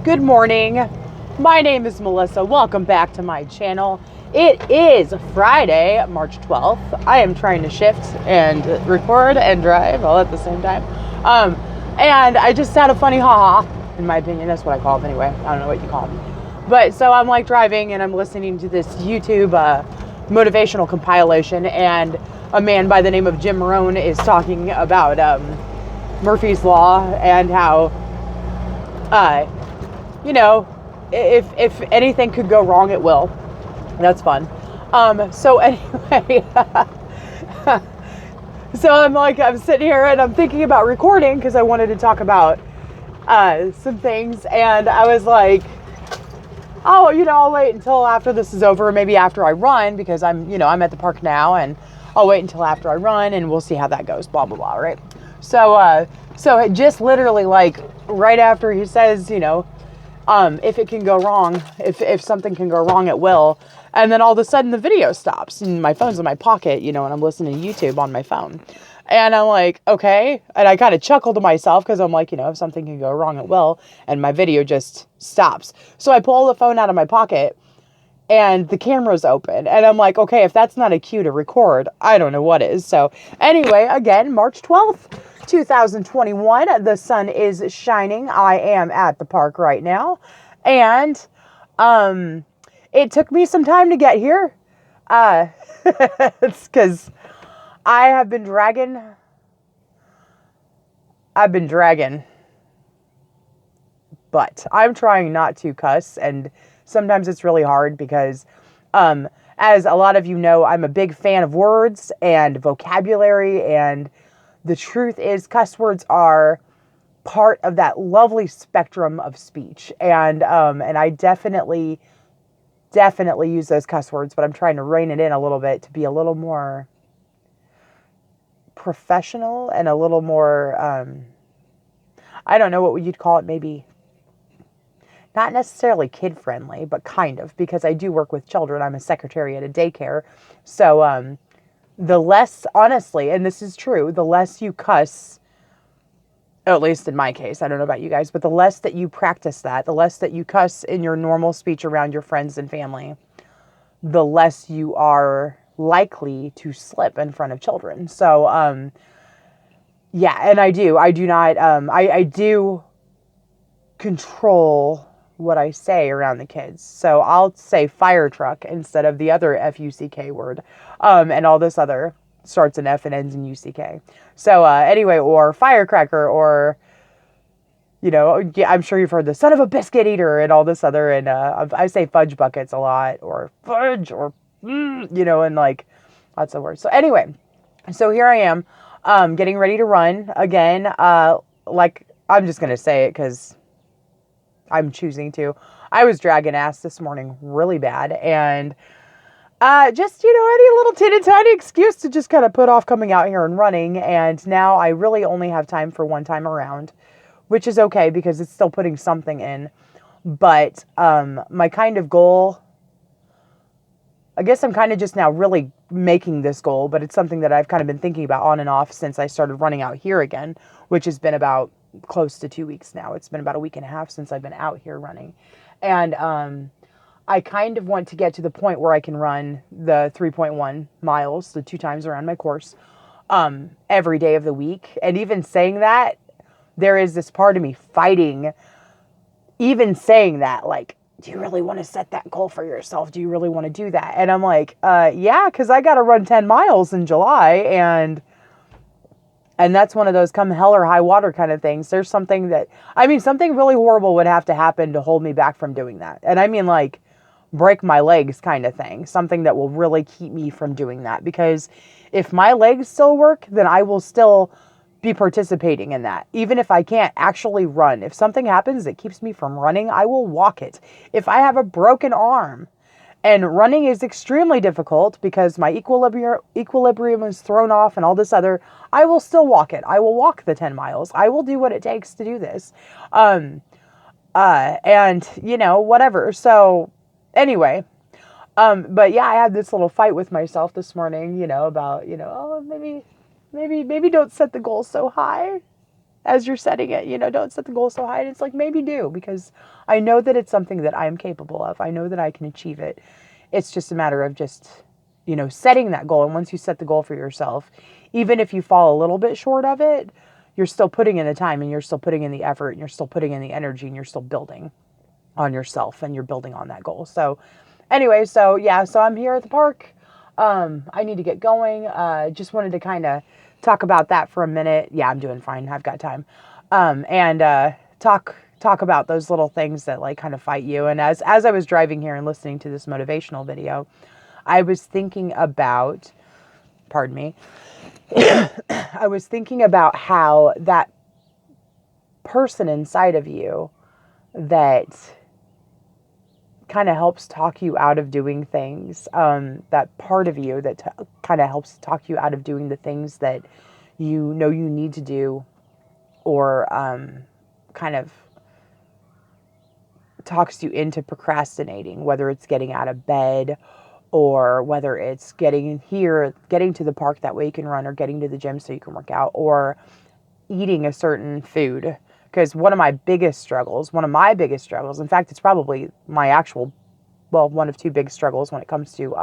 Good morning. My name is Melissa. Welcome back to my channel. It is Friday, March 12th. I am trying to shift and record and drive all at the same time. And I just had a funny haha, in my opinion. That's what I call them anyway. I don't know what you call them. But so I'm like driving and I'm listening to this YouTube motivational compilation, and a man by the name of Jim Rohn is talking about Murphy's Law and how if anything could go wrong, it will. That's fun. So anyway, so I'm sitting here and I'm thinking about recording because I wanted to talk about some things, and I was like, oh, I'll wait until after this is over, maybe after I run, because I'm at the park now, and I'll wait until after I run and we'll see how that goes, blah, blah, blah, right? So it just literally like right after he says, if it can go wrong, if something can go wrong, it will. And then all of a sudden the video stops and my phone's in my pocket, and I'm listening to YouTube on my phone. And I'm like, okay. And I kind of chuckled to myself because I'm like, if something can go wrong, it will. And my video just stops. So I pull the phone out of my pocket and the camera's open. And I'm like, okay, if that's not a cue to record, I don't know what is. So anyway, again, March 12th, 2021. The sun is shining. I am at the park right now. And it took me some time to get here. It's because I've been dragging, but I'm trying not to cuss, and sometimes it's really hard because, as a lot of you know, I'm a big fan of words and vocabulary, and the truth is cuss words are part of that lovely spectrum of speech, and I definitely use those cuss words, but I'm trying to rein it in a little bit to be a little more professional and a little more, I don't know what you'd call it, maybe not necessarily kid friendly, but kind of, because I do work with children. I'm a secretary at a daycare. So the less, honestly, and this is true, the less you cuss, at least in my case, I don't know about you guys, but the less that you practice that, the less that you cuss in your normal speech around your friends and family, the less you are likely to slip in front of children. So, yeah, and I do not, I do control what I say around the kids. So I'll say fire truck instead of the other F-U-C-K word, and all this other starts in F and ends in U-C-K. So, anyway, or firecracker, or, I'm sure you've heard the son of a biscuit eater and all this other, and, I say fudge buckets a lot, or fudge, or, and like lots of words. So anyway, so here I am, getting ready to run again. Like, I'm just going to say it because I'm choosing to. I was dragging ass this morning really bad, and just, any little teeny tiny excuse to just kind of put off coming out here and running. And now I really only have time for one time around, which is okay because it's still putting something in. But my kind of goal, I guess I'm kind of just now really making this goal, but it's something that I've kind of been thinking about on and off since I started running out here again, which has been about close to 2 weeks now. It's been about a week and a half since I've been out here running. And I kind of want to get to the point where I can run the 3.1 miles, the 2 times around my course, every day of the week. And even saying that, there is this part of me fighting, even saying that, like, do you really want to set that goal for yourself? Do you really want to do that? And I'm like, yeah, because I got to run 10 miles in July, and that's one of those come hell or high water kind of things. There's something something really horrible would have to happen to hold me back from doing that. And I mean, like, break my legs kind of thing. Something that will really keep me from doing that. Because if my legs still work, then I will still be participating in that. Even if I can't actually run. If something happens that keeps me from running, I will walk it. If I have a broken arm, and running is extremely difficult because my equilibrium is thrown off and all this other, I will still walk it. I will walk the 10 miles. I will do what it takes to do this. And, whatever. So anyway, but yeah, I had this little fight with myself this morning, about, oh, maybe don't set the goal so high. as you're setting it. Don't set the goal so high. And it's like, maybe do, because I know that it's something that I am capable of. I know that I can achieve it. It's just a matter of just, setting that goal. And once you set the goal for yourself, even if you fall a little bit short of it, you're still putting in the time, and you're still putting in the effort, and you're still putting in the energy, and you're still building on yourself, and you're building on that goal. So anyway, so I'm here at the park. I need to get going. Just wanted to kind of talk about that for a minute. Yeah, I'm doing fine. I've got time. And talk about those little things that like kind of fight you. And as I was driving here and listening to this motivational video, I was thinking about, pardon me, I was thinking about how that person inside of you that kind of helps talk you out of doing things, that part of you that kind of helps talk you out of doing the things that you know you need to do, or kind of talks you into procrastinating, whether it's getting out of bed, or whether it's getting to the park that way you can run, or getting to the gym so you can work out, or eating a certain food. Because one of my biggest struggles, in fact, it's probably one of two big struggles when it comes to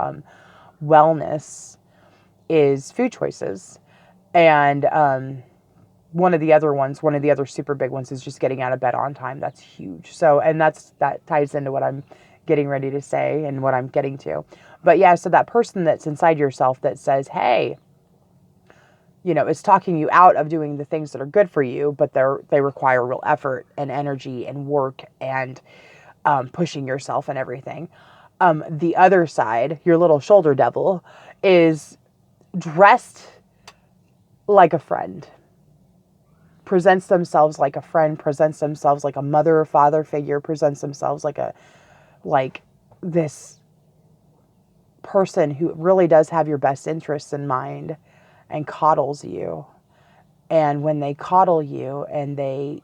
wellness, is food choices. And one of the other super big ones is just getting out of bed on time. That's huge. So, and that ties into what I'm getting ready to say and what I'm getting to. But yeah, so that person that's inside yourself that says, hey, it's talking you out of doing the things that are good for you, but they require real effort and energy and work and pushing yourself and everything. The other side, your little shoulder devil, is dressed like a friend, presents themselves like a friend, presents themselves like a mother or father figure, presents themselves like this person who really does have your best interests in mind, and coddles you. And when they coddle you, and they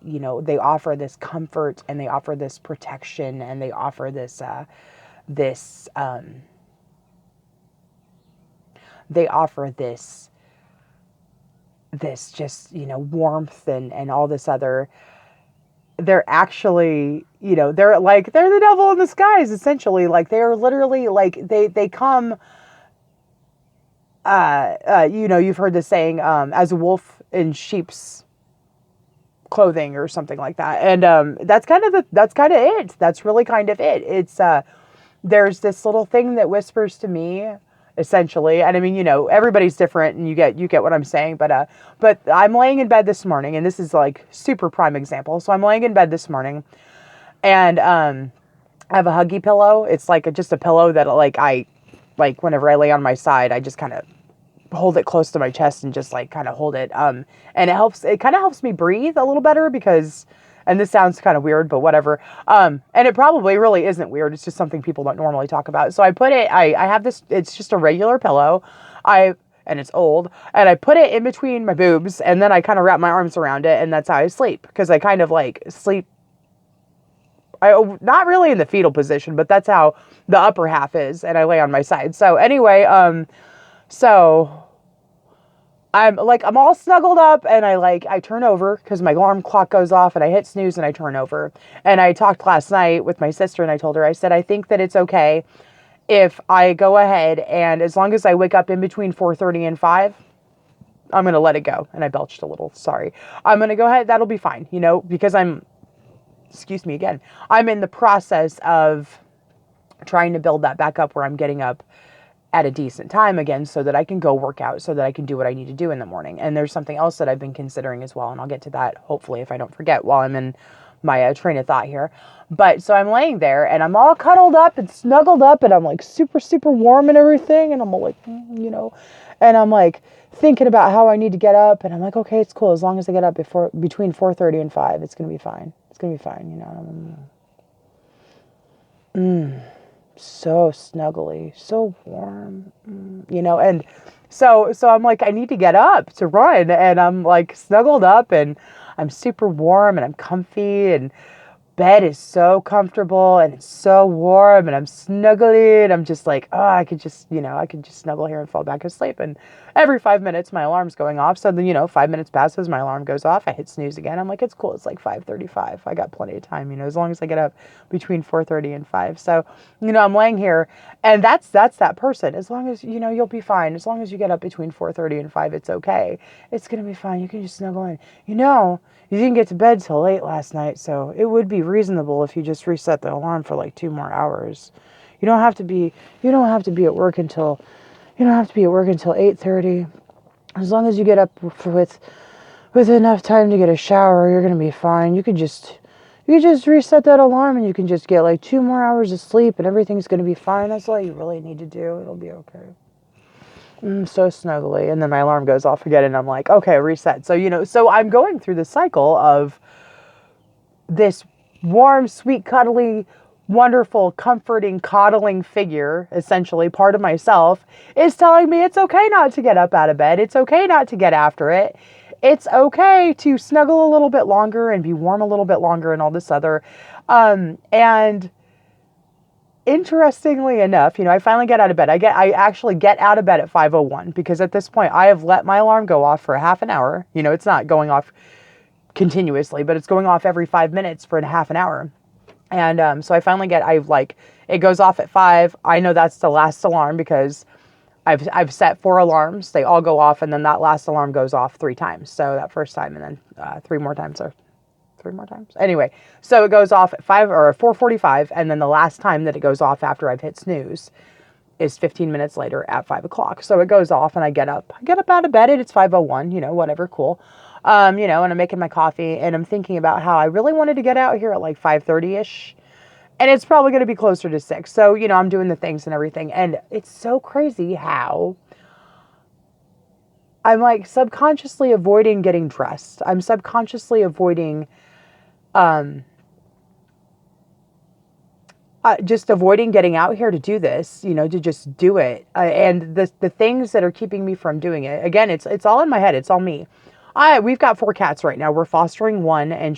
offer this comfort, and they offer this protection, and they offer this just, warmth and all this other, they're actually, they're the devil in disguise, essentially. Like, they're literally like, they come, you've heard the saying, as a wolf in sheep's clothing, or something like that. And that's kind of it. That's really kind of it. It's there's this little thing that whispers to me, essentially. And I mean, everybody's different, and you get what I'm saying. But I'm laying in bed this morning, and this is like super prime example. So I'm laying in bed this morning, and I have a Huggy pillow. It's like just a pillow that like whenever I lay on my side, I just kind of hold it close to my chest and just like kind of hold it. And it kind of helps me breathe a little better, because, and this sounds kind of weird, but whatever. And it probably really isn't weird. It's just something people don't normally talk about. So I put it, I have this, it's just a regular pillow. And it's old, and I put it in between my boobs, and then I kind of wrap my arms around it, and that's how I sleep. Because I kind of like sleep, not really in the fetal position, but that's how the upper half is, and I lay on my side. So anyway, so I'm all snuggled up, and I turn over because my alarm clock goes off, and I hit snooze, and I turn over. And I talked last night with my sister, and I told her, I said, I think that it's okay if I go ahead, and as long as I wake up in between 4:30 and 5, I'm going to let it go. And I belched a little, sorry. I'm going to go ahead. That'll be fine, because excuse me again, I'm in the process of trying to build that back up, where I'm getting up at a decent time again, so that I can go work out, so that I can do what I need to do in the morning. And there's something else that I've been considering as well, and I'll get to that hopefully if I don't forget while I'm in my train of thought here. But so I'm laying there, and I'm all cuddled up and snuggled up, and I'm like super, super warm and everything. And I'm like, and I'm like thinking about how I need to get up, and I'm like, okay, it's cool. As long as I get up between 4:30 and 5, it's going to be fine. It's going to be fine, so snuggly, so warm, and so I'm like, I need to get up to run, and I'm like snuggled up, and I'm super warm, and I'm comfy, bed is so comfortable and it's so warm and I'm snuggly and I'm just like, oh, I could just snuggle here and fall back asleep. And every 5 minutes, my alarm's going off. So then, 5 minutes passes, my alarm goes off. I hit snooze again. I'm like, it's cool. It's like 5:35. I got plenty of time, as long as I get up between 4:30 and 5. So, I'm laying here and that's that person. As long as, you'll be fine. As long as you get up between 4:30 and 5, it's okay. It's going to be fine. You can just snuggle in. You didn't get to bed till late last night, so it would be reasonable if you just reset the alarm for like 2 more hours. You don't have to be at work until 8:30. As long as you get up with enough time to get a shower, you're going to be fine. You could just reset that alarm and you can just get like 2 more hours of sleep and everything's going to be fine. That's all you really need to do. It'll be okay. So snuggly. And then my alarm goes off again and I'm like, okay, reset. So, so I'm going through the cycle of this warm, sweet, cuddly, wonderful, comforting, coddling figure, essentially part of myself, is telling me it's okay not to get up out of bed. It's okay not to get after it. It's okay to snuggle a little bit longer and be warm a little bit longer and all this other. And interestingly enough, I finally get out of bed. I actually get out of bed at 5:01 because at this point I have let my alarm go off for a half an hour. It's not going off continuously, but it's going off every 5 minutes for a half an hour. And so I finally it goes off at 5. I know that's the last alarm because I've set 4 alarms. They all go off, and then that last alarm goes off 3 times. So that first time, and then 3 more times, or 3 more times. Anyway, so it goes off at 4:45, and then the last time that it goes off after I've hit snooze is 15 minutes later at 5 o'clock. So it goes off, and I get up out of bed, and it's 5:01. Whatever, cool. And I'm making my coffee, and I'm thinking about how I really wanted to get out here at like 5:30ish. And it's probably going to be closer to 6. So, I'm doing the things and everything. And it's so crazy how I'm like subconsciously avoiding getting dressed. I'm subconsciously avoiding, just avoiding getting out here to do this, to just do it. And the things that are keeping me from doing it, again, it's all in my head. It's all me. We've got 4 cats right now. We're fostering one, and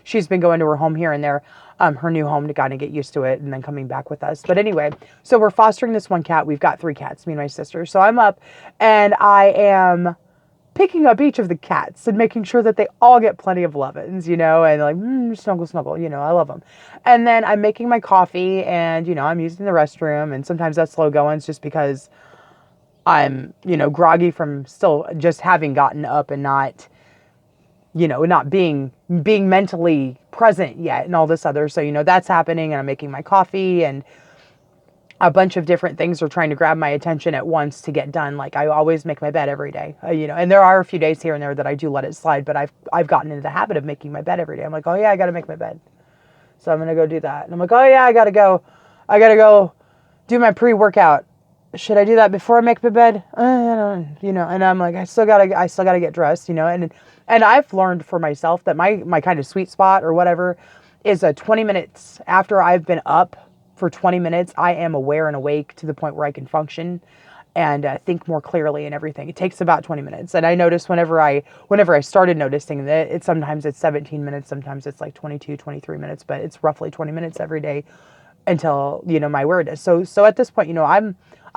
she's been going to her home here and there, her new home, to kind of get used to it and then coming back with us. But anyway, so we're fostering this one cat. We've got 3 cats, me and my sister. So I'm up and I am picking up each of the cats and making sure that they all get plenty of lovin's, and like, snuggle, I love them. And then I'm making my coffee and, I'm using the restroom, and sometimes that's slow going just because I'm, groggy from still just having gotten up and not, not being mentally present yet and all this other. So, that's happening, and I'm making my coffee, and a bunch of different things are trying to grab my attention at once to get done. Like I always make my bed every day, and there are a few days here and there that I do let it slide, but I've gotten into the habit of making my bed every day. I'm like, oh yeah, I got to make my bed. So I'm going to go do that. And I'm like, oh yeah, I got to go do my pre-workout. Should I do that before I make my bed? And I'm like, I still gotta get dressed, and I've learned for myself that my kind of sweet spot or whatever is 20 minutes after I've been up for 20 minutes. I am aware and awake to the point where I can function and think more clearly and everything. It takes about 20 minutes. And I noticed whenever I started noticing that sometimes it's 17 minutes, sometimes it's like 22, 23 minutes, but it's roughly 20 minutes every day until, my awareness. So at this point,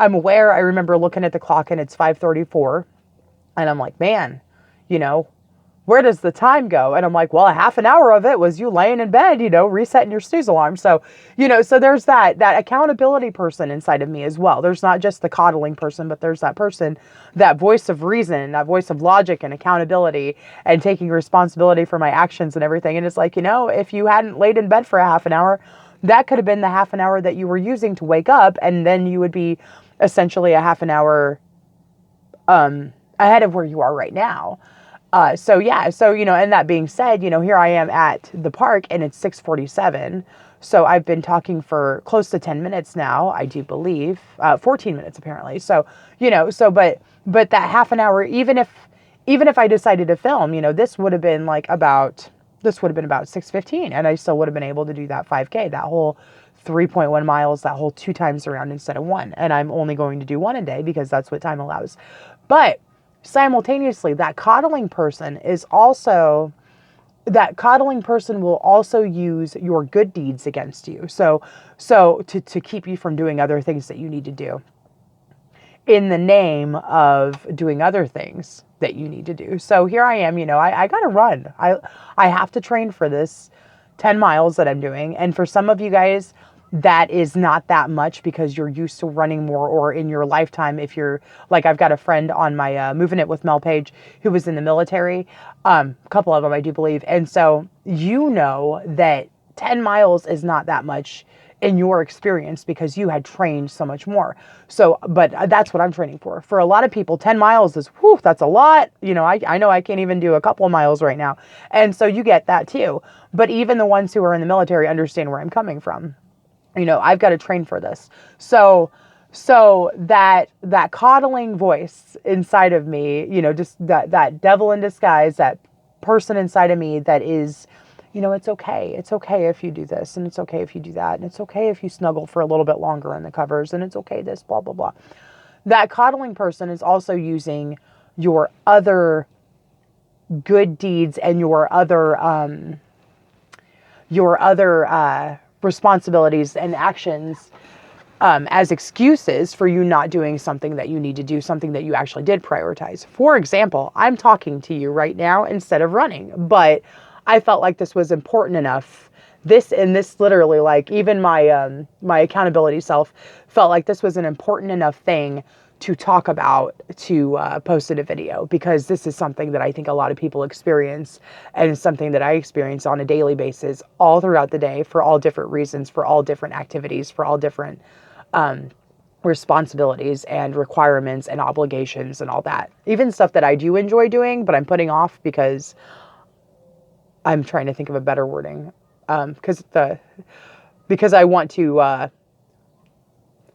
I'm aware. I remember looking at the clock and it's 5:34 and I'm like, man, where does the time go? And I'm like, well, a half an hour of it was you laying in bed, resetting your snooze alarm. So, so there's that accountability person inside of me as well. There's not just the coddling person, but there's that person, that voice of reason, that voice of logic and accountability and taking responsibility for my actions and everything. And it's like, if you hadn't laid in bed for a half an hour, that could have been the half an hour that you were using to wake up. And then you would be essentially a half an hour ahead of where you are right now. So and that being said, here I am at the park and it's 6:47. So I've been talking for close to 10 minutes now, I do believe, 14 minutes apparently. So, but that half an hour, even if I decided to film, this would have been about 6:15 and I still would have been able to do that 5K, that whole 3.1 miles, that whole 2 times around instead of 1. And I'm only going to do 1 a day because that's what time allows. But simultaneously, that coddling person is also that coddling person will also use your good deeds against you. So to keep you from doing other things that you need to do in the name of doing other things that you need to do. So here I am, I got to run. I have to train for this 10 miles that I'm doing. And for some of you guys, that is not that much because you're used to running more, or in your lifetime, if you're like, I've got a friend on my Moving It with Mel page who was in the military, a couple of them, I do believe. And so, that 10 miles is not that much in your experience because you had trained so much more. So, but that's what I'm training for. For a lot of people, 10 miles is, whew, that's a lot. I know I can't even do a couple of miles right now. And so you get that too. But even the ones who are in the military understand where I'm coming from. I've got to train for this. So that coddling voice inside of me, just that devil in disguise, that person inside of me that is, it's okay. It's okay if you do this, and it's okay if you do that, and it's okay if you snuggle for a little bit longer in the covers, and it's okay this, blah, blah, blah. That coddling person is also using your other good deeds and your other responsibilities and actions as excuses for you not doing something that you need to do, something that you actually did prioritize. For example, I'm talking to you right now instead of running, but I felt like this was important enough. This literally, like, even my my accountability self felt like this was an important enough thing to talk about, to post in a video, because this is something that I think a lot of people experience, and it's something that I experience on a daily basis all throughout the day for all different reasons, for all different activities, for all different responsibilities and requirements and obligations and all that. Even stuff that I do enjoy doing, but I'm putting off because I'm trying to think of a better wording. Because I want to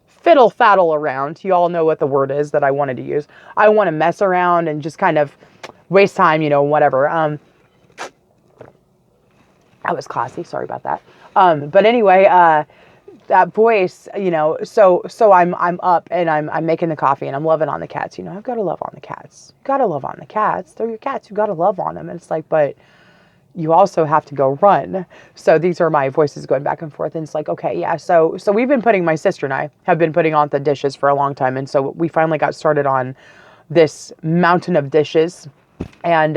fiddle faddle around. You all know what the word is that I wanted to use. I want to mess around and just kind of waste time, whatever. That was classy. Sorry about that. But anyway, that voice, so I'm up and I'm making the coffee and I'm loving on the cats. I've got to love on the cats. You got to love on the cats. They're your cats. You got to love on them. And it's like, but you also have to go run. So these are my voices going back and forth. And it's like, okay, yeah. So we've been my sister and I have been putting on the dishes for a long time. And so we finally got started on this mountain of dishes. And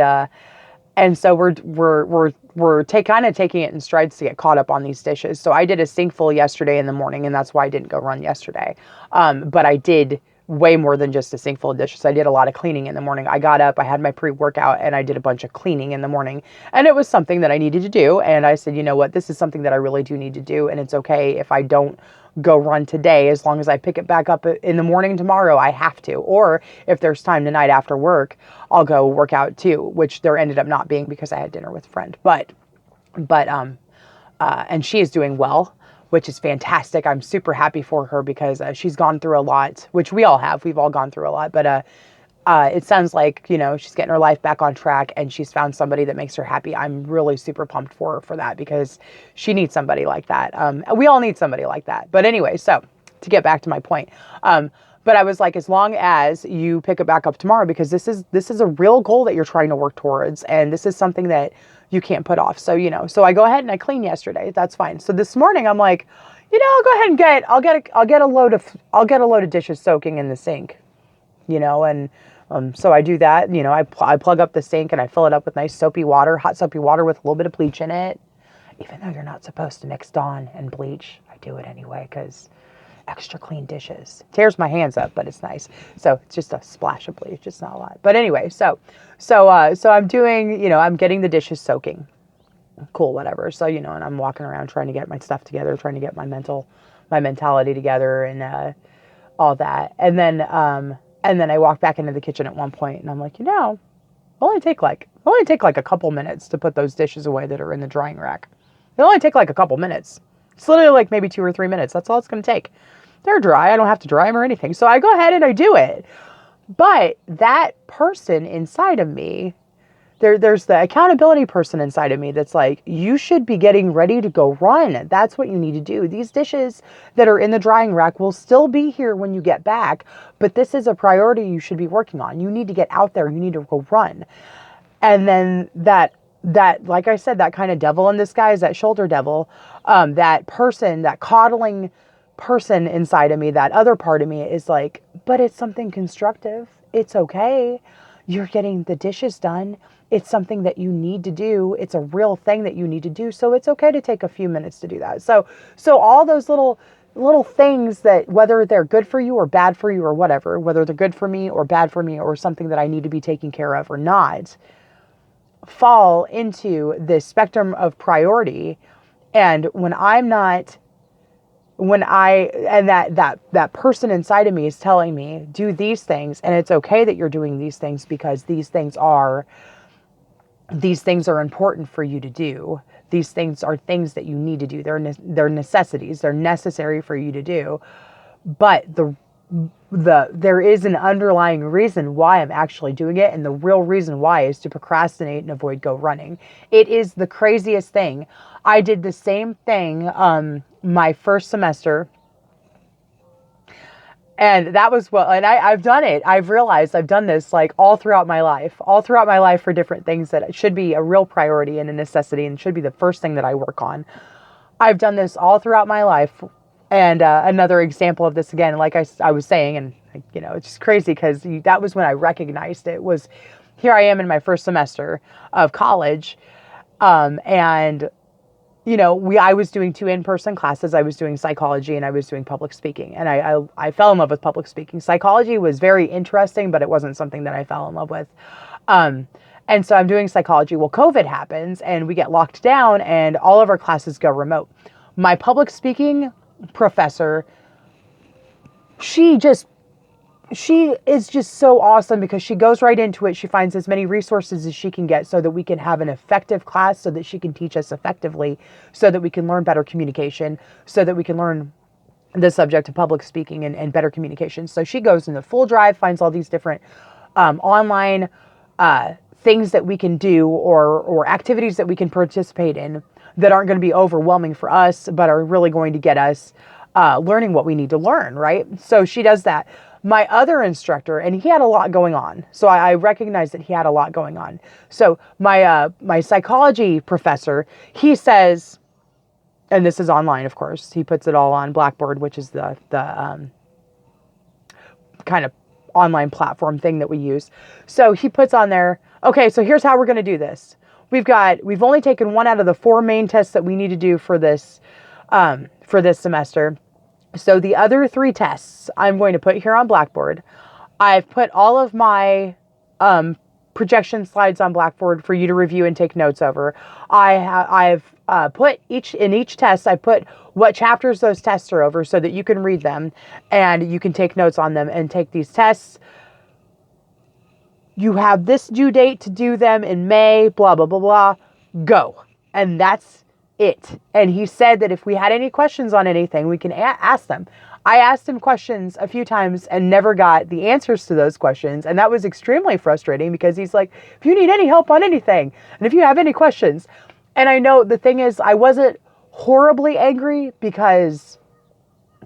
so we're kind of taking it in strides to get caught up on these dishes. So I did a sink full yesterday in the morning, and that's why I didn't go run yesterday. But I did way more than just a sink full of dishes. I did a lot of cleaning in the morning. I got up, I had my pre-workout, and I did a bunch of cleaning in the morning. And it was something that I needed to do. And I said, you know what, this is something that I really do need to do. And it's okay if I don't go run today, as long as I pick it back up in the morning tomorrow. I have to. Or if there's time tonight after work, I'll go work out too, which there ended up not being because I had dinner with a friend. But and she is doing well, which is fantastic. I'm super happy for her because she's gone through a lot, which we all have. We've all gone through a lot. But it sounds like, she's getting her life back on track and she's found somebody that makes her happy. I'm really super pumped for her for that because she needs somebody like that. We all need somebody like that. But anyway, so to get back to my point, but I was like, as long as you pick it back up tomorrow, because this is a real goal that you're trying to work towards. And this is something that you can't put off. So, so I go ahead and I clean yesterday. That's fine. So this morning I'm like, I'll go ahead and I'll get a load of dishes soaking in the sink, and so I do that. I plug up the sink and I fill it up with nice soapy water, hot soapy water with a little bit of bleach in it. Even though you're not supposed to mix Dawn and bleach, I do it anyway because extra clean dishes. Tears my hands up, but it's nice. So it's just a splash of bleach, just not a lot. But anyway, so I'm doing, I'm getting the dishes soaking. Cool, whatever. So, and I'm walking around trying to get my stuff together, trying to get my mentality together and all that. And then I walk back into the kitchen at one point and I'm like, it'll only take like a couple minutes to put those dishes away that are in the drying rack. It'll only take like a couple minutes. It's literally like maybe 2 or 3 minutes. That's all it's going to take. They're dry. I don't have to dry them or anything. So I go ahead and I do it. But that person inside of me, there's the accountability person inside of me that's like, you should be getting ready to go run. That's what you need to do. These dishes that are in the drying rack will still be here when you get back, but this is a priority you should be working on. You need to get out there. You need to go run. And then that that, like I said, that kind of devil in disguise, that shoulder devil, that person, that coddling person inside of me, that other part of me is like, but it's something constructive. It's okay. You're getting the dishes done. It's something that you need to do. It's a real thing that you need to do. So it's okay to take a few minutes to do that. So all those little things that, whether they're good for you or bad for you or whatever, whether they're good for me or bad for me or something that I need to be taken care of or not, fall into this spectrum of priority. And when I'm not, when I, and that person inside of me is telling me, do these things, and it's okay that you're doing these things because these things are important for you to do. These things are things that you need to do. They're necessities. They're necessary for you to do. But there is an underlying reason why I'm actually doing it, and the real reason why is to procrastinate and avoid go running. It is the craziest thing. I did the same thing my first semester, and that was and I've done it. I've realized I've done this like all throughout my life for different things that should be a real priority and a necessity and should be the first thing that I work on. I've done this all throughout my life. And another example of this, again, like I was saying, and it's just crazy because that was when I recognized it. Was here I am in my first semester of college, and I was doing 2 in-person classes. I was doing psychology and I was doing public speaking, and I fell in love with public speaking. Psychology was very interesting, but it wasn't something that I fell in love with. And so I'm doing psychology. Well, COVID happens and we get locked down and all of our classes go remote. My public speaking professor, she is just so awesome because she goes right into it. She finds as many resources as she can get so that we can have an effective class, so that she can teach us effectively, so that we can learn better communication, so that we can learn the subject of public speaking and better communication. So she goes into full drive, finds all these different online things that we can do or activities that we can participate in that aren't going to be overwhelming for us, but are really going to get us learning what we need to learn, right? So she does that. My other instructor, and he had a lot going on. So I recognized that he had a lot going on. So my psychology professor, he says, and this is online, of course, he puts it all on Blackboard, which is the kind of online platform thing that we use. So he puts on there, okay, so here's how we're going to do this. We've only taken 1 out of the 4 main tests that we need to do for this semester. So the other 3 tests I'm going to put here on Blackboard. I've put all of my projection slides on Blackboard for you to review and take notes over. I've put in each test, I put what chapters those tests are over so that you can read them and you can take notes on them and take these tests. You have this due date to do them in May, blah, blah, blah, blah. Go. And that's it. And he said that if we had any questions on anything, we can ask them. I asked him questions a few times and never got the answers to those questions. And that was extremely frustrating because he's like, if you need any help on anything, and if you have any questions. And I know the thing is, I wasn't horribly angry because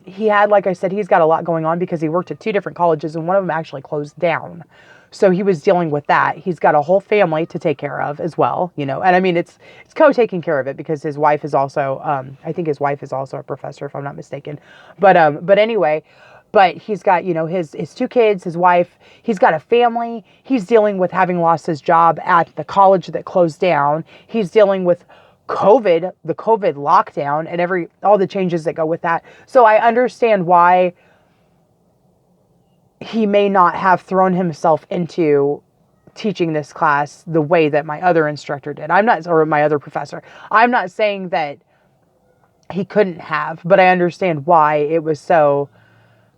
he had, like I said, he's got a lot going on because he worked at 2 different colleges and one of them actually closed down. So he was dealing with that. He's got a whole family to take care of as well, and I mean, it's co-taking care of it because his wife is also, I think his wife is also a professor, if I'm not mistaken. But anyway, but he's got, his 2 kids, his wife, he's got a family. He's dealing with having lost his job at the college that closed down. He's dealing with COVID, the COVID lockdown and all the changes that go with that. So I understand why he may not have thrown himself into teaching this class the way that my other instructor did. Or my other professor. I'm not saying that he couldn't have, but I understand why it was so,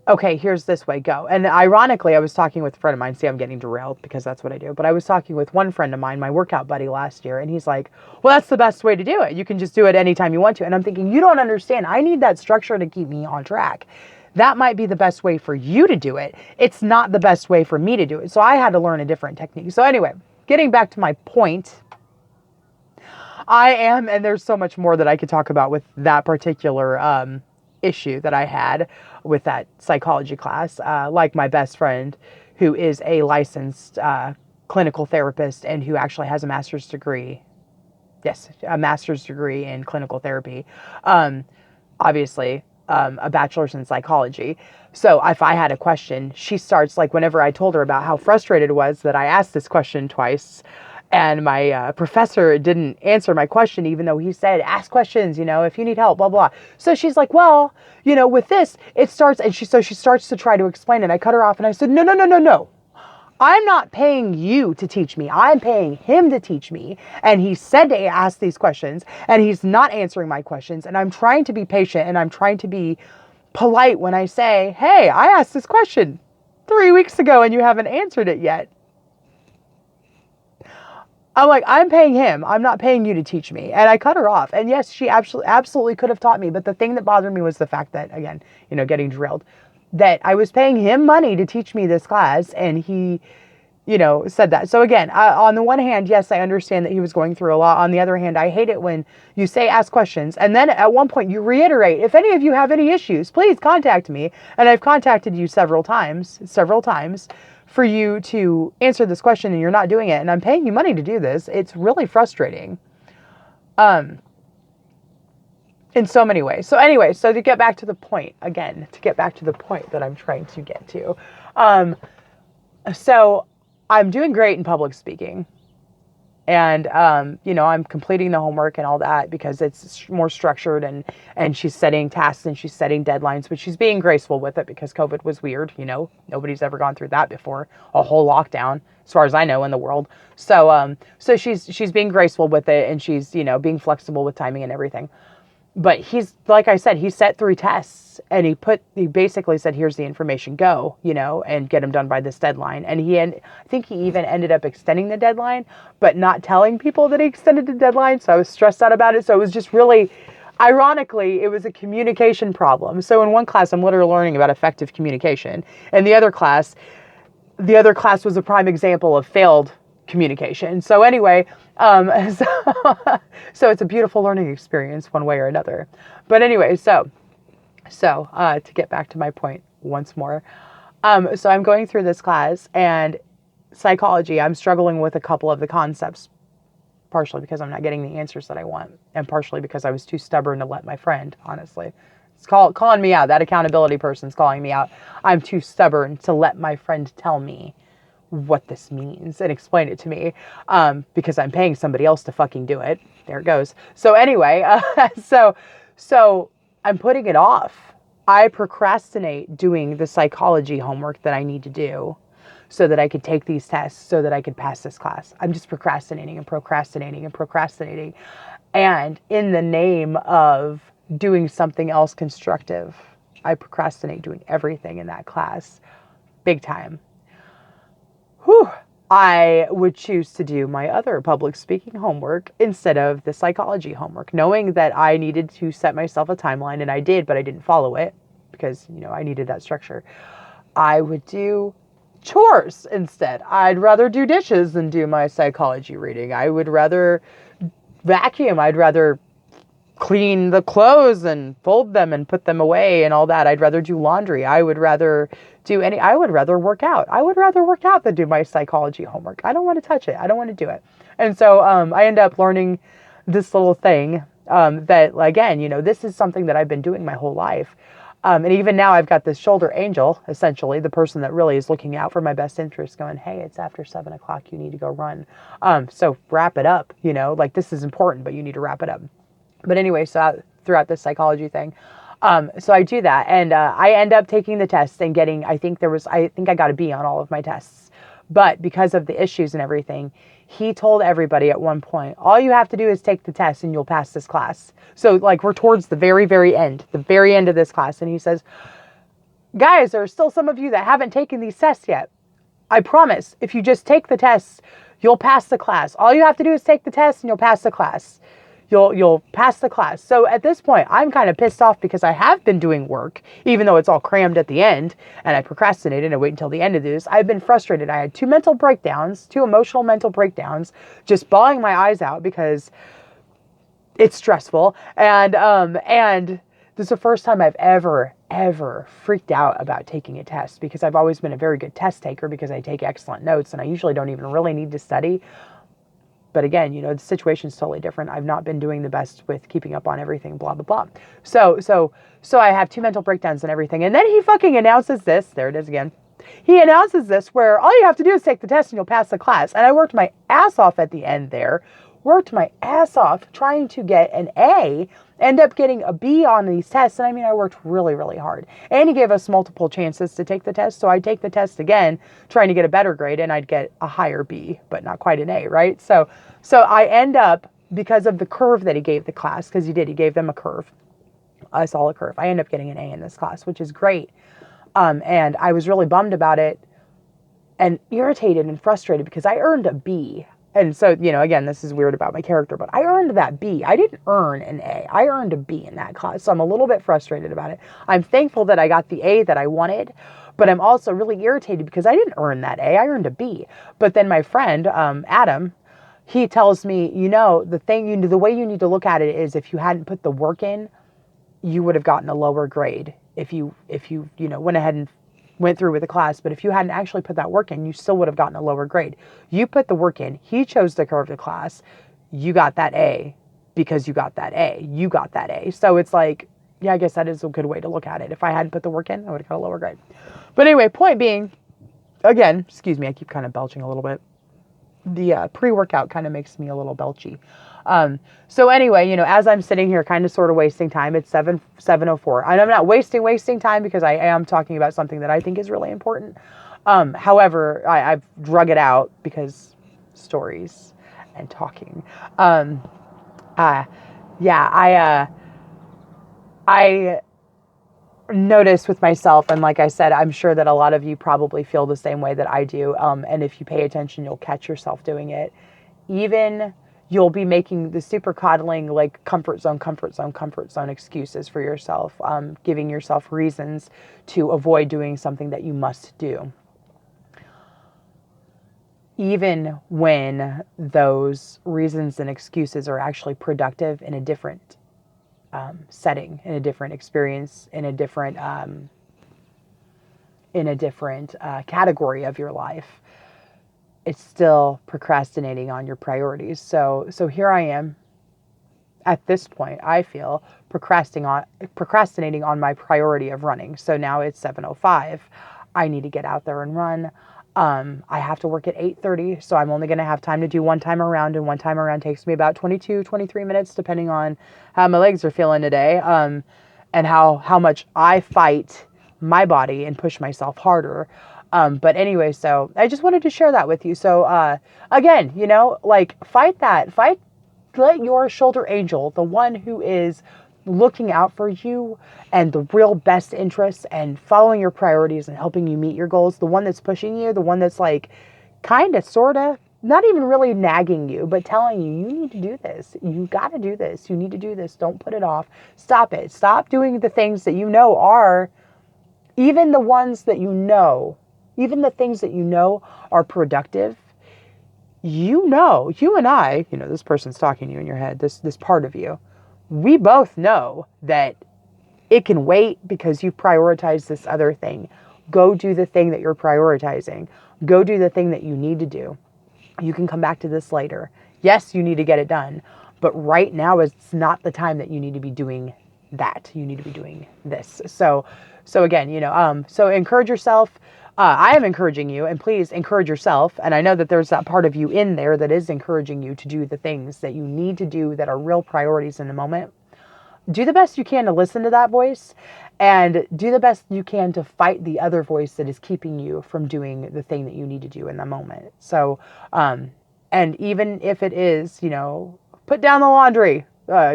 okay, here's this way, go. And ironically, I was talking with a friend of mine. See, I'm getting derailed because that's what I do. But I was talking with one friend of mine, my workout buddy last year, and he's like, well, that's the best way to do it. You can just do it anytime you want to. And I'm thinking, you don't understand. I need that structure to keep me on track. That might be the best way for you to do it. It's not the best way for me to do it. So I had to learn a different technique. So anyway, getting back to my point, and there's so much more that I could talk about with that particular issue that I had with that psychology class. Like my best friend, who is a licensed clinical therapist and who actually has a master's degree Yes, a master's degree in clinical therapy. Obviously, a bachelor's in psychology. So if I had a question, she starts like whenever I told her about how frustrated it was that I asked this question twice and my professor didn't answer my question, even though he said, ask questions, if you need help, blah, blah. So she's like, well, with this, it starts. And she starts to try to explain it. I cut her off and I said, no, no, no, no, no. I'm not paying you to teach me. I'm paying him to teach me. And he said to ask these questions and he's not answering my questions. And I'm trying to be patient and I'm trying to be polite when I say, hey, I asked this question 3 weeks ago and you haven't answered it yet. I'm like, I'm paying him. I'm not paying you to teach me. And I cut her off. And yes, she absolutely could have taught me. But the thing that bothered me was the fact that, again, getting drilled, that I was paying him money to teach me this class. And he, said that. So again, on the one hand, yes, I understand that he was going through a lot. On the other hand, I hate it when you say, ask questions. And then at one point you reiterate, if any of you have any issues, please contact me. And I've contacted you several times for you to answer this question and you're not doing it. And I'm paying you money to do this. It's really frustrating. In so many ways. So anyway, so to get back to the point that I'm trying to get to. So I'm doing great in public speaking. And, I'm completing the homework and all that because it's more structured and she's setting tasks and she's setting deadlines, but she's being graceful with it because COVID was weird. Nobody's ever gone through that before, a whole lockdown, as far as I know in the world. So she's being graceful with it and she's, being flexible with timing and everything. But he's, like I said, he set 3 tests and he basically said, here's the information, go, and get them done by this deadline. And I think he even ended up extending the deadline, but not telling people that he extended the deadline. So I was stressed out about it. So it was just really, ironically, it was a communication problem. So in one class, I'm literally learning about effective communication. And the other class was a prime example of failed communication. So anyway, so it's a beautiful learning experience one way or another. But anyway, so to get back to my point once more, so I'm going through this class and psychology, I'm struggling with a couple of the concepts, partially because I'm not getting the answers that I want, and partially because I was too stubborn to let my friend, honestly. It's calling me out. That accountability person's calling me out. I'm too stubborn to let my friend tell me what this means and explain it to me, because I'm paying somebody else to fucking do it. There it goes. So anyway, so I'm putting it off. I procrastinate doing the psychology homework that I need to do so that I could take these tests, so that I could pass this class. I'm just procrastinating and procrastinating and procrastinating. And in the name of doing something else constructive, I procrastinate doing everything in that class. Big time. I would choose to do my other public speaking homework instead of the psychology homework, knowing that I needed to set myself a timeline, and I did, but I didn't follow it because, I needed that structure. I would do chores instead. I'd rather do dishes than do my psychology reading. I would rather vacuum. I'd rather clean the clothes and fold them and put them away and all that. I'd rather do laundry. I would rather work out. I would rather work out than do my psychology homework. I don't want to touch it. I don't want to do it. And so I end up learning this little thing that, again, this is something that I've been doing my whole life. And even now I've got this shoulder angel, essentially, the person that really is looking out for my best interest, going, hey, it's after 7 o'clock. You need to go run. So wrap it up, this is important, but you need to wrap it up. But anyway, so throughout this psychology thing, so I do that, and I end up taking the test and getting, I think I got a B on all of my tests. But because of the issues and everything, he told everybody at one point, all you have to do is take the test and you'll pass this class. So we're towards the very, very end of this class. And he says, guys, there are still some of you that haven't taken these tests yet. I promise, if you just take the tests, you'll pass the class. All you have to do is take the test and you'll pass the class. You'll pass the class. So at this point, I'm kind of pissed off because I have been doing work, even though it's all crammed at the end, and I procrastinated and wait until the end of this. I've been frustrated. I had 2 emotional mental breakdowns, just bawling my eyes out because it's stressful. And this is the first time I've ever freaked out about taking a test, because I've always been a very good test taker because I take excellent notes and I usually don't even really need to study. But again, the situation's totally different. I've not been doing the best with keeping up on everything, blah, blah, blah. So I have 2 mental breakdowns and everything. And then he fucking announces this. There it is again. He announces this where all you have to do is take the test and you'll pass the class. And I worked my ass off at the end there. Worked my ass off trying to get an A, end up getting a B on these tests. And I mean, I worked really, really hard. And he gave us multiple chances to take the test. So I'd take the test again, trying to get a better grade, and I'd get a higher B, but not quite an A, right? So I end up, because of the curve that he gave the class, because he gave them a curve. I saw a curve. I end up getting an A in this class, which is great. And I was really bummed about it and irritated and frustrated because I earned a B. And so, again, this is weird about my character, but I earned that B. I didn't earn an A. I earned a B in that class. So I'm a little bit frustrated about it. I'm thankful that I got the A that I wanted, but I'm also really irritated because I didn't earn that A. I earned a B. But then my friend, Adam, he tells me, the way you need to look at it is if you hadn't put the work in, you would have gotten a lower grade if you went ahead and went through with the class. But if you hadn't actually put that work in, you still would have gotten a lower grade. You put the work in. He chose the curve to class. You got that A because you got that A. You got that A. So it's like, yeah, I guess that is a good way to look at it. If I hadn't put the work in, I would have got a lower grade. But anyway, point being, again, excuse me, I keep kind of belching a little bit. The pre-workout kind of makes me a little belchy. So anyway, as I'm sitting here kind of sort of wasting time, it's 7:04. And I'm not wasting time because I am talking about something that I think is really important. However, I've drug it out because stories and talking. I notice with myself, and like I said, I'm sure that a lot of you probably feel the same way that I do. And if you pay attention, you'll catch yourself doing it. Even you'll be making the super coddling, like comfort zone excuses for yourself, giving yourself reasons to avoid doing something that you must do. Even when those reasons and excuses are actually productive in a different setting, in a different experience, in a different category of your life, it's still procrastinating on your priorities. So here I am at this point, I feel procrastinating on my priority of running. So now it's 7:05. I need to get out there and run. I have to work at 8:30, so I'm only going to have time to do one time around, and one time around takes me about 22, 23 minutes, depending on how my legs are feeling today, and how much I fight my body and push myself harder. But anyway, so I just wanted to share that with you. So, again, let your shoulder angel, the one who is looking out for you and the real best interests and following your priorities and helping you meet your goals, the one that's pushing you, the one that's like kind of, sort of, not even really nagging you, but telling you, you need to do this. You got to do this. You need to do this. Don't put it off. Stop it. Stop doing the things that are, even the ones that even the things that are productive. You and I, this person's talking to you in your head, this part of you, we both know that it can wait because you've prioritized this other thing. Go do the thing that you're prioritizing. Go do the thing that you need to do. You can come back to this later. Yes, you need to get it done, but right now is not the time that you need to be doing that. You need to be doing this. So again, so encourage yourself. I am encouraging you, and please encourage yourself. And I know that there's that part of you in there that is encouraging you to do the things that you need to do that are real priorities in the moment. Do the best you can to listen to that voice, and do the best you can to fight the other voice that is keeping you from doing the thing that you need to do in the moment. So, and even if it is, put down the laundry,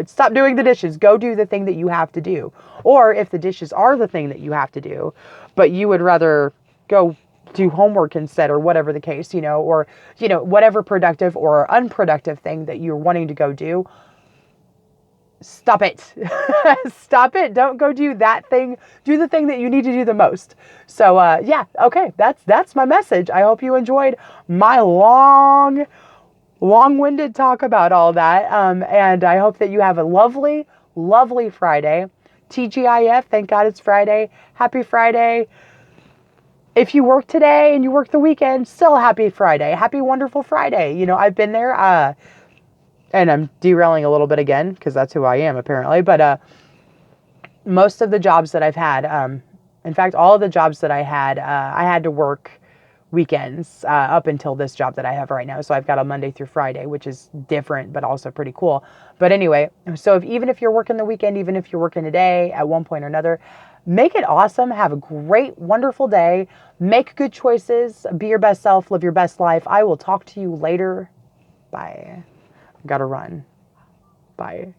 stop doing the dishes, go do the thing that you have to do. Or if the dishes are the thing that you have to do, but you would rather go do homework instead, or whatever the case, or, whatever productive or unproductive thing that you're wanting to go do, stop it. Stop it. Don't go do that thing. Do the thing that you need to do the most. So, okay. That's my message. I hope you enjoyed my long-winded talk about all that. And I hope that you have a lovely, lovely Friday. TGIF. Thank God it's Friday. Happy Friday. if you work today and you work the weekend, still happy Friday. Happy, wonderful Friday. You know, I've been there, and I'm derailing a little bit again because that's who I am apparently. But most of the jobs that I've had, in fact, all of the jobs that I had to work weekends up until this job that I have right now. So I've got a Monday through Friday, which is different, but also pretty cool. But anyway, so even if you're working the weekend, even if you're working a day at one point or another, make it awesome. Have a great, wonderful day. Make good choices. Be your best self. Live your best life. I will talk to you later. Bye. Gotta run. Bye.